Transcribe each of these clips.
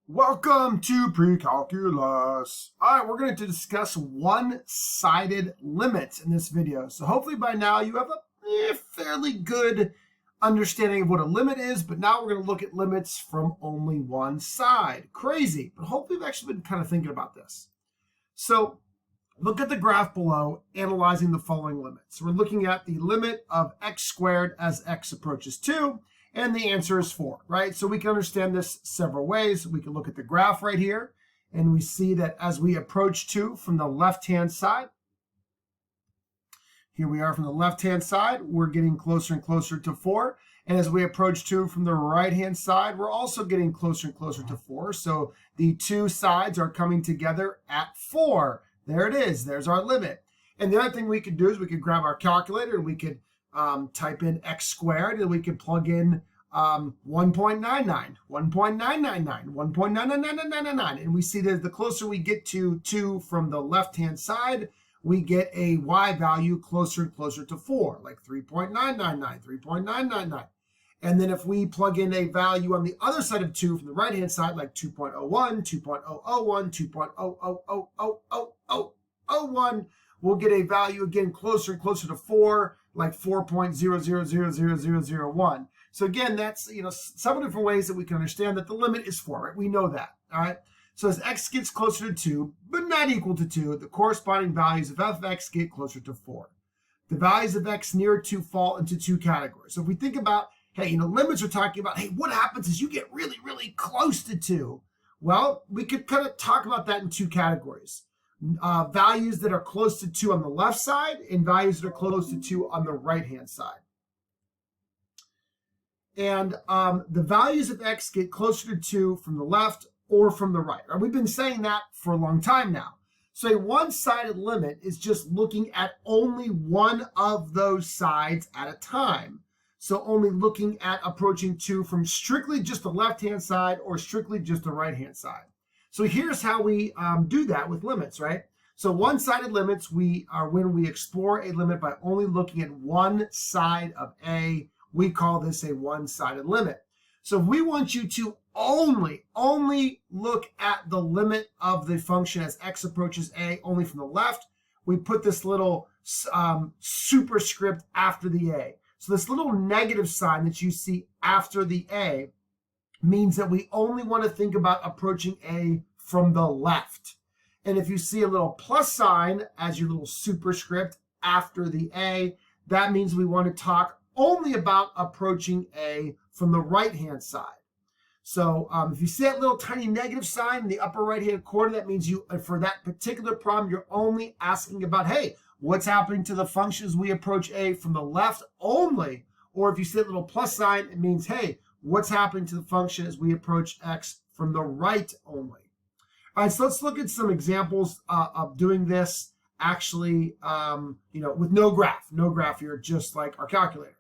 Welcome to Pre-Calculus. All right, we're going to discuss one-sided limits in this video. So hopefully by now you have a fairly good understanding of what a limit is, but now we're going to look at limits from only one side. Crazy, but hopefully you've actually been kind of thinking about this. So look at the graph below, analyzing the following limits. We're looking at the limit of x squared as x approaches 2. And the answer is 4, right? So we can understand this several ways. We can look at the graph right here, and we see that as we approach 2 from the left-hand side, here we are from the left-hand side, we're getting closer and closer to 4. And as we approach 2 from the right-hand side, we're also getting closer and closer to 4. So the two sides are coming together at 4. There it is. There's our limit. And the other thing we could do is we could grab our calculator and we could type in x squared, and we can plug in 1.99, 1.999, 1.99999, and we see that the closer we get to 2 from the left-hand side, we get a y value closer and closer to 4, like 3.999, 3.999. And then if we plug in a value on the other side of 2 from the right-hand side, like 2.01, 2.001, 2.0000001, we'll get a value again closer and closer to 4, like 4.0000001. So again, that's several different ways that we can understand that the limit is 4, right? We know that, all right? So as x gets closer to 2, but not equal to 2, the corresponding values of f of x get closer to 4. The values of x near 2 fall into two categories. So if we think about, hey, limits are talking about, hey, what happens is you get really, really close to 2. Well, we could kind of talk about that in two categories. Values that are close to 2 on the left side and values that are close to 2 on the right-hand side. And the values of x get closer to 2 from the left or from the right. We've been saying that for a long time now. So a one-sided limit is just looking at only one of those sides at a time. So only looking at approaching 2 from strictly just the left-hand side or strictly just the right-hand side. So here's how we do that with limits, right? So one-sided limits are when we explore a limit by only looking at one side of A. We call this a one-sided limit. So if we want you to only look at the limit of the function as x approaches A only from the left, we put this little superscript after the A. So this little negative sign that you see after the A means that we only want to think about approaching A from the left. And if you see a little plus sign as your little superscript after the A, that means we want to talk only about approaching A from the right-hand side. So if you see that little tiny negative sign in the upper right-hand corner, that means for that particular problem, you're only asking about, hey, what's happening to the function as we approach A from the left only? Or if you see that little plus sign, it means, hey, what's happening to the function as we approach x from the right only? All right, so let's look at some examples of doing this actually, with no graph here, just like our calculator.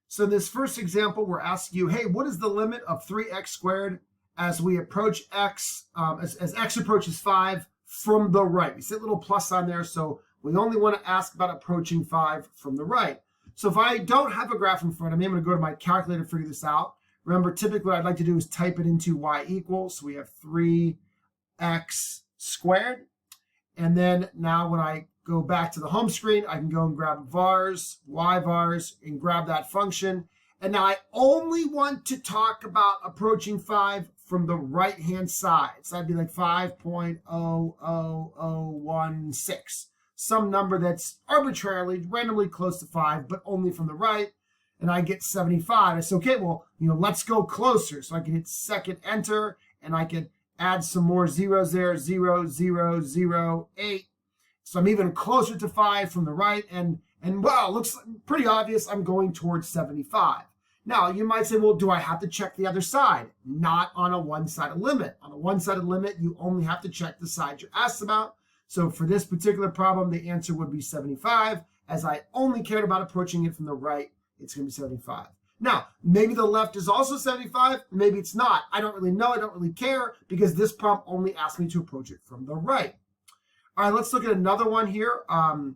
So in this first example, we're asking you, hey, what is the limit of 3x squared as we approach x, as x approaches 5 from the right? You see that little plus sign there, so we only want to ask about approaching 5 from the right. So if I don't have a graph in front of me, I'm going to go to my calculator to figure this out. Remember, typically what I'd like to do is type it into y equals. So we have 3x squared. And then now when I go back to the home screen, I can go and grab vars, y vars, and grab that function. And now I only want to talk about approaching 5 from the right-hand side. So that'd be like 5.00016. Some number that's arbitrarily, randomly close to 5, but only from the right, and I get 75. I say, okay, well, let's go closer. So I can hit second enter, and I can add some more zeros there, 0, 0, 0, 8. So I'm even closer to 5 from the right, and wow, it looks pretty obvious I'm going towards 75. Now, you might say, well, do I have to check the other side? Not on a one-sided limit. On a one-sided limit, you only have to check the side you're asked about. So for this particular problem, the answer would be 75. As I only cared about approaching it from the right, it's going to be 75. Now, maybe the left is also 75. Maybe it's not. I don't really know. I don't really care because this problem only asked me to approach it from the right. All right, let's look at another one here. The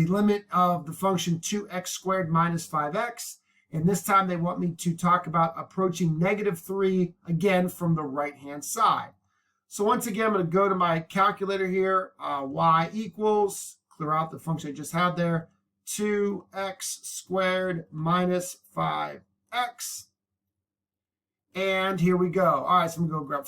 limit of the function 2x squared minus 5x And this time they want me to talk about approaching -3 again from the right-hand side. So once again, I'm going to go to my calculator here. Y equals, clear out the function I just had there, 2x squared minus 5x. And here we go. All right, so I'm going to go grab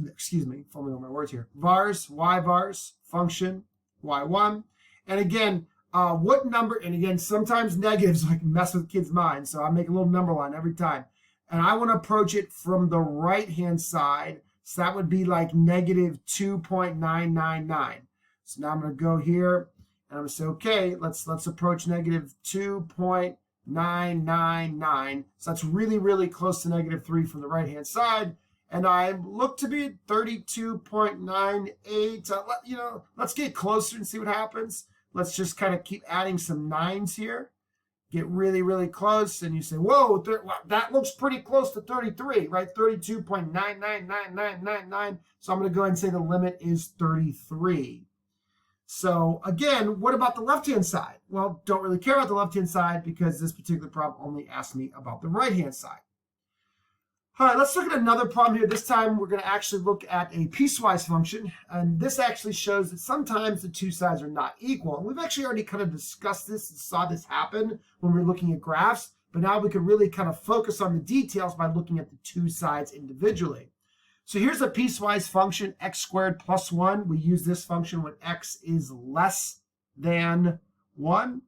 excuse me, fumbling on my words here. Vars, y vars, function, y1. And again, what number, and again, sometimes negatives like mess with kids' minds, so I make a little number line every time. And I want to approach it from the right-hand side, so that would be like -2.999. So now I'm going to go here, and I'm going to say, okay, let's approach -2.999. So that's really, really close to -3 from the right-hand side. And I look to be at 32.98. Let's get closer and see what happens. Let's just kind of keep adding some 9s here. Get really, really close. And you say, whoa, that looks pretty close to 33, right? 32.999999. So I'm going to go ahead and say the limit is 33. So again, what about the left-hand side? Well, don't really care about the left-hand side because this particular problem only asked me about the right-hand side. All right, let's look at another problem here. This time we're going to actually look at a piecewise function. And this actually shows that sometimes the two sides are not equal. And we've actually already kind of discussed this and saw this happen when we were looking at graphs. But now we can really kind of focus on the details by looking at the two sides individually. So here's a piecewise function, x squared plus 1. We use this function when x is less than 1.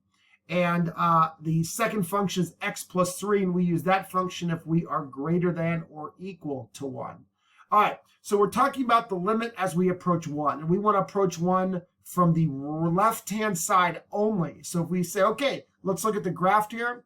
And the second function is x plus 3, and we use that function if we are greater than or equal to 1. All right, so we're talking about the limit as we approach 1, and we want to approach 1 from the left-hand side only. So if we say, okay, let's look at the graph here.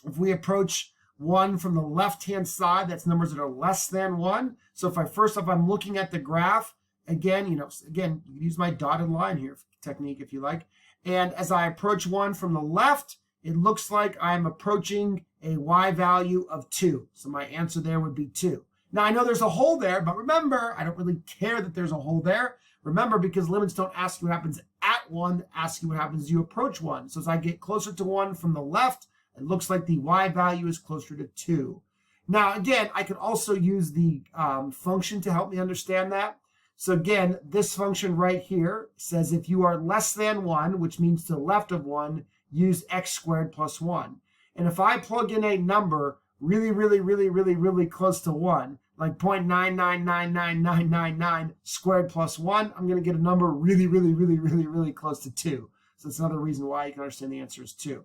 If we approach 1 from the left-hand side, that's numbers that are less than 1. So if I'm looking at the graph, again, you can use my dotted line here technique if you like. And as I approach 1 from the left, it looks like I'm approaching a y value of 2. So my answer there would be 2. Now, I know there's a hole there, but remember, I don't really care that there's a hole there. Remember, because limits don't ask you what happens at 1, they ask you what happens as you approach 1. So as I get closer to 1 from the left, it looks like the y value is closer to 2. Now, again, I could also use the function to help me understand that. So again, this function right here says if you are less than 1, which means to the left of 1, use x squared plus 1. And if I plug in a number really, really, really, really, really close to 1, like 0.9999999 squared plus 1, I'm going to get a number really, really, really, really, really close to 2. So that's another reason why you can understand the answer is 2.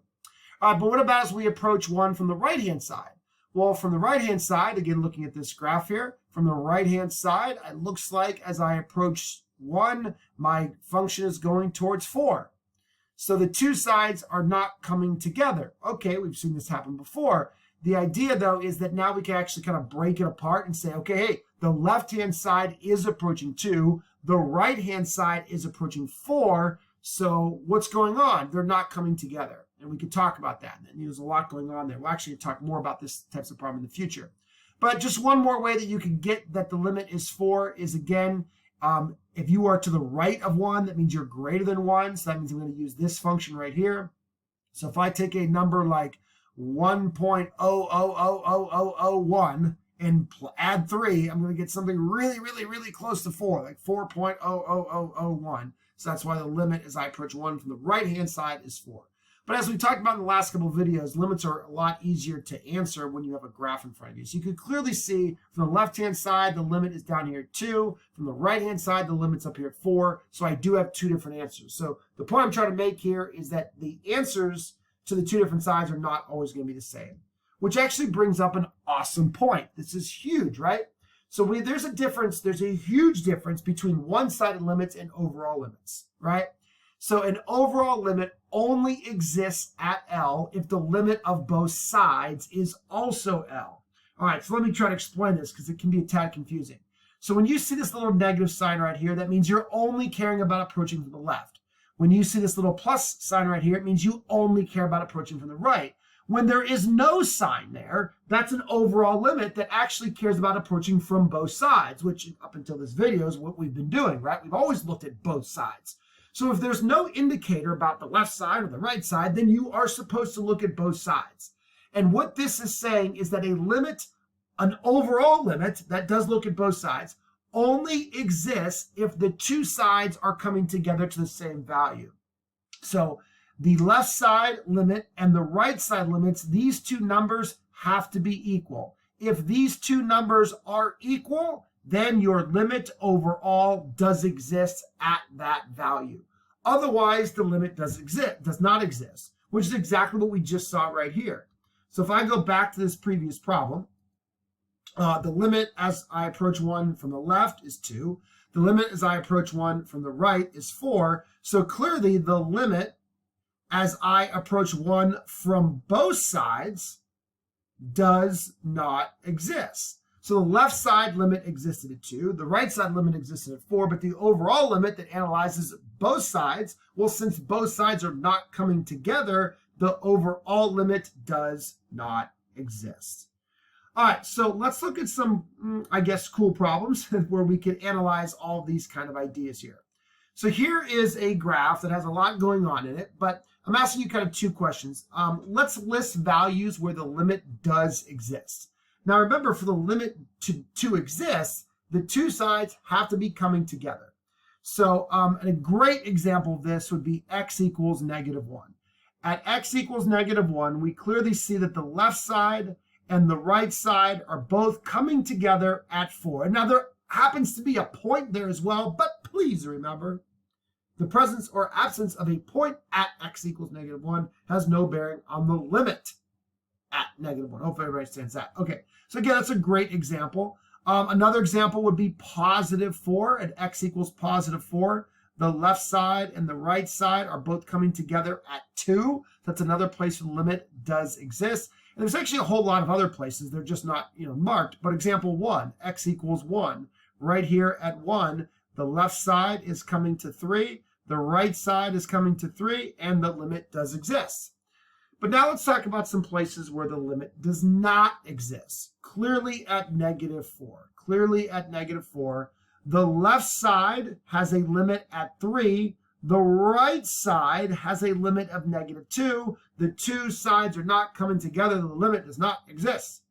All right, but what about as we approach 1 from the right-hand side? Well, from the right-hand side, again, looking at this graph here, from the right-hand side, it looks like as I approach 1, my function is going towards 4. So the two sides are not coming together. Okay, we've seen this happen before. The idea, though, is that now we can actually kind of break it apart and say, okay, hey, the left-hand side is approaching 2. The right-hand side is approaching 4. So what's going on? They're not coming together. And we could talk about that. And there's a lot going on there. We'll actually talk more about this types of problem in the future. But just one more way that you can get that the limit is 4 is, again, if you are to the right of 1, that means you're greater than 1. So that means I'm going to use this function right here. So if I take a number like 1.000001 and add 3, I'm going to get something really, really, really close to 4, like 4.00001. So that's why the limit as I approach 1 from the right-hand side is 4. But as we talked about in the last couple of videos, limits are a lot easier to answer when you have a graph in front of you. So you can clearly see from the left-hand side, the limit is down here at 2. From the right-hand side, the limit's up here at 4. So I do have two different answers. So the point I'm trying to make here is that the answers to the two different sides are not always going to be the same, which actually brings up an awesome point. This is huge, right? So there's a difference. There's a huge difference between one-sided limits and overall limits, right? So an overall limit only exists at L if the limit of both sides is also L. All right, so let me try to explain this because it can be a tad confusing. So when you see this little negative sign right here, that means you're only caring about approaching from the left. When you see this little plus sign right here, it means you only care about approaching from the right. When there is no sign there, that's an overall limit that actually cares about approaching from both sides, which up until this video is what we've been doing, right? We've always looked at both sides. So if there's no indicator about the left side or the right side, then you are supposed to look at both sides. And what this is saying is that a limit, an overall limit that does look at both sides, only exists if the two sides are coming together to the same value. So the left side limit and the right side limits, these two numbers have to be equal. If these two numbers are equal, then your limit overall does exist at that value. Otherwise, the limit does not exist, which is exactly what we just saw right here. So if I go back to this previous problem, the limit as I approach 1 from the left is 2. The limit as I approach 1 from the right is 4. So clearly the limit as I approach 1 from both sides does not exist. So the left side limit existed at 2, the right side limit existed at 4, but the overall limit that analyzes both sides, well, since both sides are not coming together, the overall limit does not exist. All right, so let's look at some, I guess, cool problems where we can analyze all these kind of ideas here. So here is a graph that has a lot going on in it, but I'm asking you kind of two questions. Let's list values where the limit does exist. Now remember, for the limit to exist, the two sides have to be coming together. So a great example of this would be x equals -1. At x equals -1, we clearly see that the left side and the right side are both coming together at 4. Now there happens to be a point there as well, but please remember, the presence or absence of a point at x equals -1 has no bearing on the limit at -1. Hopefully everybody understands that. Okay, so again, that's a great example. Another example would be +4 at x equals +4. The left side and the right side are both coming together at 2. That's another place where the limit does exist. And there's actually a whole lot of other places. They're just not, marked. But example 1, x equals 1. Right here at 1, the left side is coming to 3. The right side is coming to 3, and the limit does exist. But now let's talk about some places where the limit does not exist. Clearly at -4. Clearly at -4. The left side has a limit at 3. The right side has a limit of -2. The two sides are not coming together. The limit does not exist.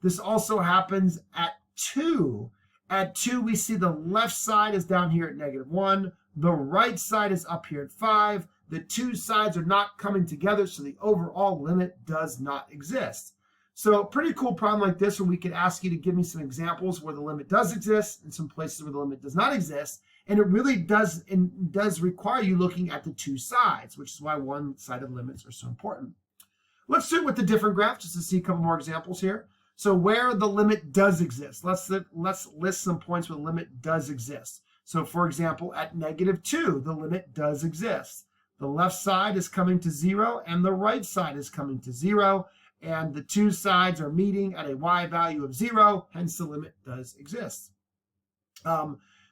This also happens at 2. At 2, we see the left side is down here at -1. The right side is up here at 5. The two sides are not coming together, so the overall limit does not exist. So a pretty cool problem like this where we could ask you to give me some examples where the limit does exist and some places where the limit does not exist. And it really does require you looking at the two sides, which is why one-sided limits are so important. Let's do it with the different graph just to see a couple more examples here. So where the limit does exist, let's list some points where the limit does exist. So for example, at -2, the limit does exist. The left side is coming to 0 and the right side is coming to 0. And the two sides are meeting at a y value of 0, hence the limit does exist.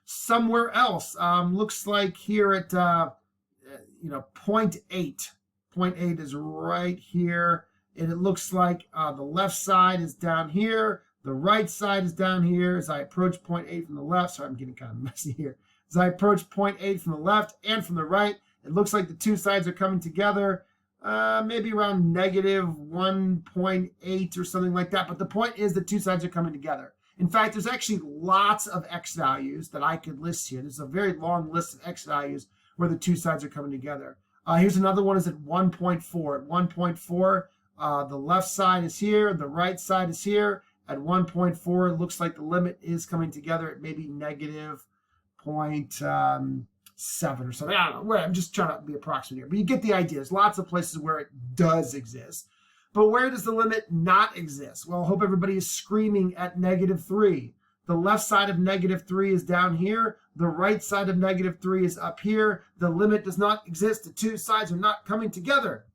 Somewhere else, looks like here at 0.8. 0.8 is right here, and it looks like the left side is down here, the right side is down here. As I approach 0.8 from the left, sorry, I'm getting kind of messy here. As I approach 0.8 from the left and from the right, it looks like the two sides are coming together. Maybe around -1.8 or something like that. But the point is the two sides are coming together. In fact, there's actually lots of x values that I could list here. There's a very long list of x values where the two sides are coming together. Here's another one is at 1.4. At 1.4, the left side is here, the right side is here. At 1.4, it looks like the limit is coming together at maybe -0.7 or something. I don't know. I'm just trying to be approximate here. But you get the idea. There's lots of places where it does exist. But where does the limit not exist? Well, I hope everybody is screaming at -3. The left side of -3 is down here. The right side of -3 is up here. The limit does not exist. The two sides are not coming together.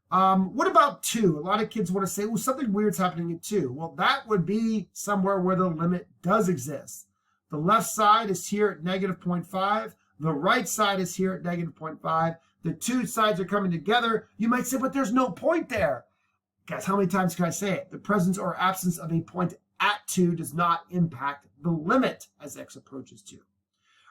What about 2? A lot of kids want to say, well, something weird's happening at 2. Well, that would be somewhere where the limit does exist. The left side is here at -0.5. The right side is here at -0.5. The two sides are coming together. You might say, but there's no point there. Guys, how many times can I say it? The presence or absence of a point at 2 does not impact the limit as x approaches 2.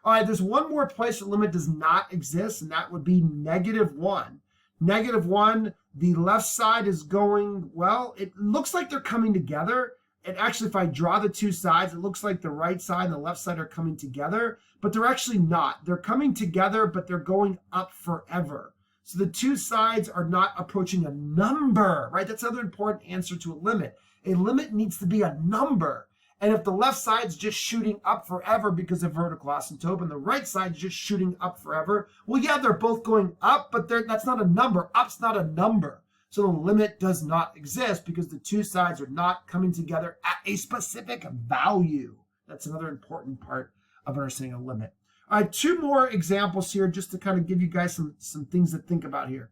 All right, there's one more place where limit does not exist, and that would be -1. -1, the left side is going, well, it looks like they're coming together. And actually, if I draw the two sides, it looks like the right side and the left side are coming together, but they're actually not. They're coming together, but they're going up forever. So the two sides are not approaching a number, right? That's another important answer to a limit. A limit needs to be a number. And if the left side's just shooting up forever because of vertical asymptote and the right side's just shooting up forever, well, yeah, they're both going up, but that's not a number. Up's not a number. So the limit does not exist because the two sides are not coming together at a specific value. That's another important part of understanding a limit. All right, two more examples here just to kind of give you guys some things to think about here.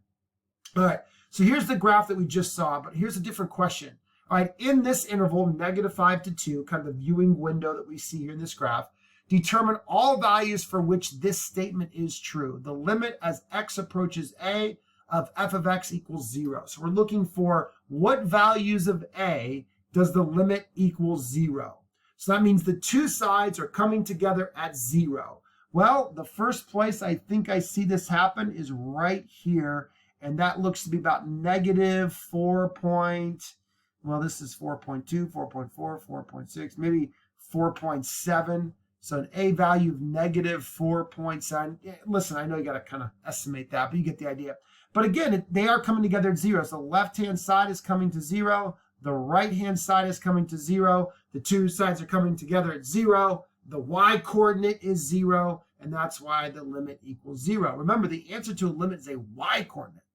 All right, so here's the graph that we just saw, but here's a different question. All right, in this interval, -5 to 2, kind of the viewing window that we see here in this graph, determine all values for which this statement is true. The limit as x approaches a of f of x equals 0. So we're looking for what values of a does the limit equal 0. So that means the two sides are coming together at 0. Well, the first place I think I see this happen is right here, and that looks to be about -4. Well, this is 4.2, 4.4, 4.6, maybe 4.7. So an a value of -4.7. Listen, I know you got to kind of estimate that, but you get the idea. But again, they are coming together at 0. So the left-hand side is coming to 0. The right-hand side is coming to 0. The two sides are coming together at 0. The y-coordinate is 0, and that's why the limit equals 0. Remember, the answer to a limit is a y-coordinate.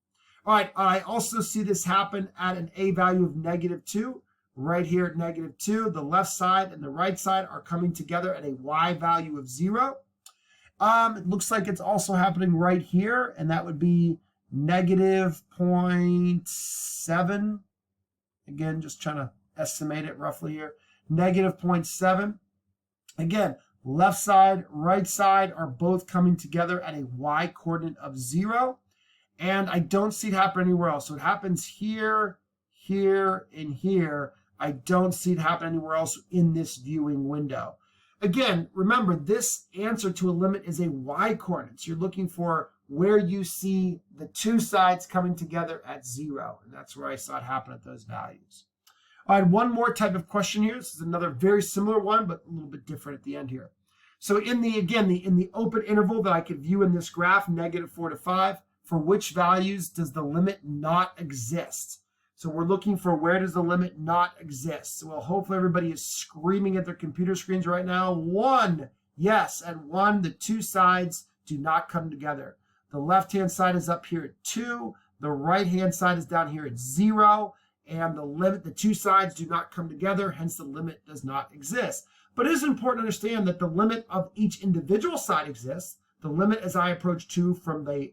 All right, I also see this happen at an a value of -2. Right here at -2, the left side and the right side are coming together at a y value of 0. It looks like it's also happening right here, and that would be -0.7. Again, just trying to estimate it roughly here. -0.7. Again, left side, right side are both coming together at a y coordinate of 0. And I don't see it happen anywhere else. So it happens here, here, and here. I don't see it happen anywhere else in this viewing window. Again, remember, this answer to a limit is a y-coordinate. So you're looking for where you see the two sides coming together at 0. And that's where I saw it happen at those values. All right, one more type of question here. This is another very similar one, but a little bit different at the end here. So in the open interval that I could view in this graph, -4 to 5, for which values does the limit not exist? So we're looking for where does the limit not exist. So well, hopefully everybody is screaming at their computer screens right now. 1, yes, at 1, the two sides do not come together. The left-hand side is up here at 2. The right-hand side is down here at 0. And the two sides do not come together, hence the limit does not exist. But it is important to understand that the limit of each individual side exists. The limit as I approach 2 from the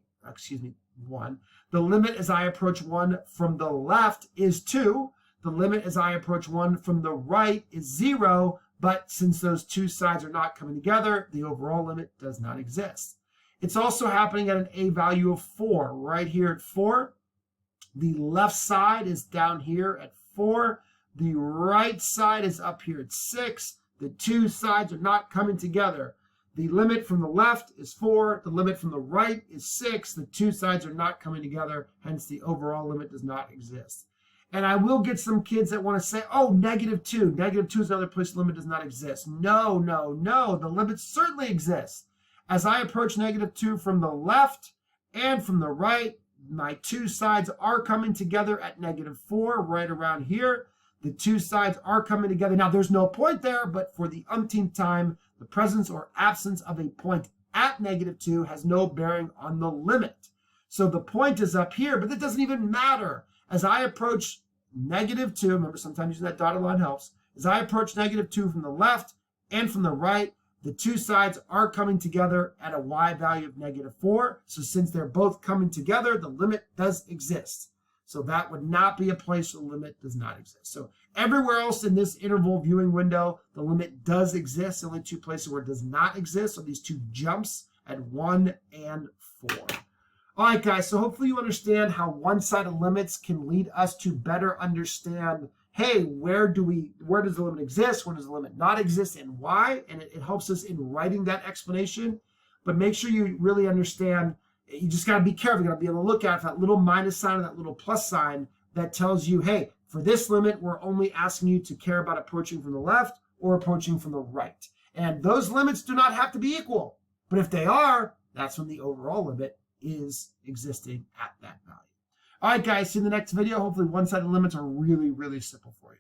1. The limit as I approach 1 from the left is 2. The limit as I approach 1 from the right is 0. But since those two sides are not coming together, the overall limit does not exist. It's also happening at an a value of 4. Right here at 4. The left side is down here at 4. The right side is up here at 6. The two sides are not coming together. The limit from the left is 4. The limit from the right is 6. The two sides are not coming together. Hence, the overall limit does not exist. And I will get some kids that want to say, oh, -2. -2 is another place the limit does not exist. No, no, no. The limit certainly exists. As I approach -2 from the left and from the right, my two sides are coming together at -4 right around here. The two sides are coming together. Now, there's no point there, but for the umpteenth time, the presence or absence of a point at -2 has no bearing on the limit. So the point is up here, but that doesn't even matter. As I approach -2, remember sometimes using that dotted line helps. As I approach -2 from the left and from the right, the two sides are coming together at a y value of -4. So since they're both coming together, the limit does exist. So that would not be a place where the limit does not exist. So everywhere else in this interval viewing window, the limit does exist. The only two places where it does not exist are these two jumps at 1 and 4. All right, guys, so hopefully you understand how one-sided limits can lead us to better understand hey, where does the limit exist? Where does the limit not exist, and why? And it helps us in writing that explanation. But make sure you really understand, you just got to be careful. You got to be on the lookout for that little minus sign or that little plus sign that tells you, hey, for this limit, we're only asking you to care about approaching from the left or approaching from the right. And those limits do not have to be equal. But if they are, that's when the overall limit is existing at that value. All right, guys, see you in the next video. Hopefully one-sided limits are really, really simple for you.